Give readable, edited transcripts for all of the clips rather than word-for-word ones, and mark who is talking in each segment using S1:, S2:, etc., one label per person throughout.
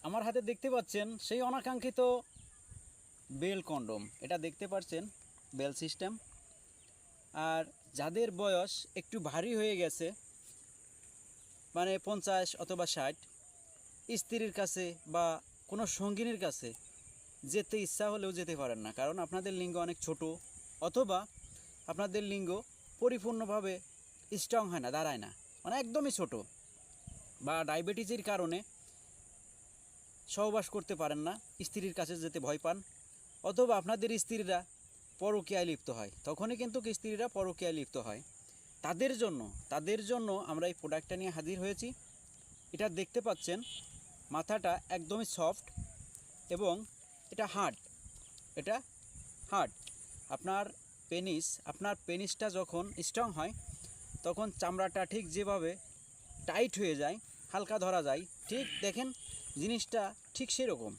S1: আমার হাতে দেখতে পাচ্ছেন সেই অনাকাঙ্ক্ষিত বেল কন্ডম। এটা দেখতে পাচ্ছেন বেল সিস্টেম। আর যাদের বয়স একটু ভারী হয়ে গেছে, মানে 50 অথবা 60, স্ত্রীর কাছে বা কোনো সঙ্গিনীর কাছে যেতে ইচ্ছা হলেও যেতে পারেন না, কারণ আপনাদের লিঙ্গ অনেক ছোট, অথবা আপনাদের লিঙ্গ পরিপূর্ণভাবে স্ট্রং হয় না, দাঁড়ায় না, মানে একদমই ছোট, বা ডায়াবেটিসের কারণে সহবাস করতে পারেন না, স্ত্রীর কাছে যেতে ভয় পান, অথবা আপনাদের স্ত্রীরা পরকীয়ায় লিপ্ত হয়, তখনই কিন্তু স্ত্রীরা পরকীয়ায় লিপ্ত হয়। তাদের জন্য আমরা এই প্রোডাক্টটা নিয়ে হাজির হয়েছি। এটা দেখতে পাচ্ছেন মাথাটা একদমই সফট এবং এটা হার্ড। আপনার পেনিসটা যখন স্ট্রং হয় তখন চামড়াটা ঠিক যেভাবে টাইট হয়ে যায়, হালকা ধরা যায়, ঠিক দেখেন জিনিসটা ঠিক সেরকম।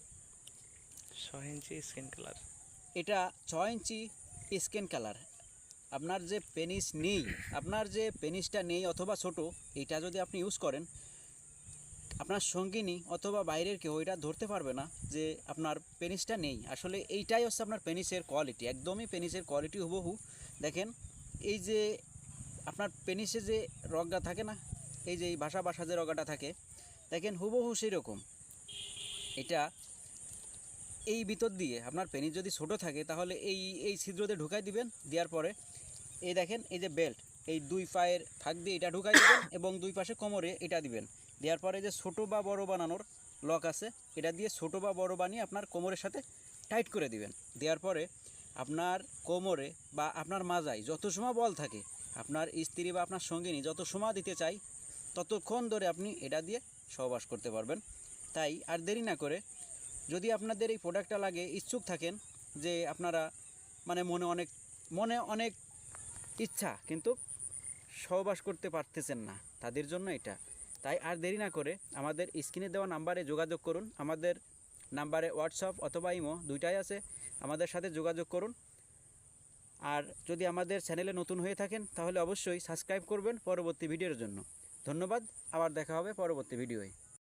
S2: 6 ইঞ্চি স্কিন কালার।
S1: এটা 6 ইঞ্চি স্কিন কালার। আপনার যে পেনিসটা নেই অথবা ছোট, এটা যদি আপনি ইউজ করেন, আপনার সঙ্গিনী অথবা বাইরের কেউ এটা ধরতে পারবে না যে আপনার পেনিসটা নেই। আসলে এইটাই হচ্ছে আপনার পেনিসের কোয়ালিটি, একদমই পেনিসের কোয়ালিটি হুবহু। দেখেন এই যে আপনার পেনিসে যে রগটা থাকে না, এই যে এই ভাষা যে রগটা থাকে, দেখেন হুবহু সেই রকম। এটা এই ভিতর দিয়ে আপনার পেনিস যদি ছোট থাকে তাহলে এই ছিদ্রতে ঢুকাই দিবেন। দেওয়ার পরে এই দেখেন এই যে বেল্ট, এই 2 পায়ের ফাঁক দিয়ে এটা ঢুকাই দিবেন এবং 2 পাশে কোমরে এটা দিবেন। দেওয়ার পরে যে ছোট বা বড় বানানোর লক আছে, এটা দিয়ে ছোট বা বড় বানিয়ে আপনার কোমরের সাথে টাইট করে দিবেন। দেওয়ার পরে আপনার কোমরে বা আপনার মাজায় যত সময় বল থাকে, আপনার স্ত্রী বা আপনার সঙ্গিনী যত সময় দিতে চাই ততক্ষণ ধরে আপনি এটা দিয়ে সহবাস করতে পারবেন। তাই আর দেরি না করে, যদি আপনাদের এই প্রোডাক্টটা লাগে, ইচ্ছুক থাকেন যে আপনারা মানে মনে অনেক ইচ্ছা কিন্তু সহবাস করতে পারতেছেন না, তাদের জন্য এটা। তাই আর দেরি না করে আমাদের স্ক্রিনে দেওয়া নাম্বারে যোগাযোগ করুন। আমাদের নাম্বারে হোয়াটসঅ্যাপ অথবা ইমো দুইটাই আছে, আমাদের সাথে যোগাযোগ করুন। আর যদি আমাদের চ্যানেলে নতুন হয়ে থাকেন তাহলে অবশ্যই সাবস্ক্রাইব করবেন পরবর্তী ভিডিওর জন্য। ধন্যবাদ, আবার দেখা হবে পরবর্তী ভিডিওয়ে।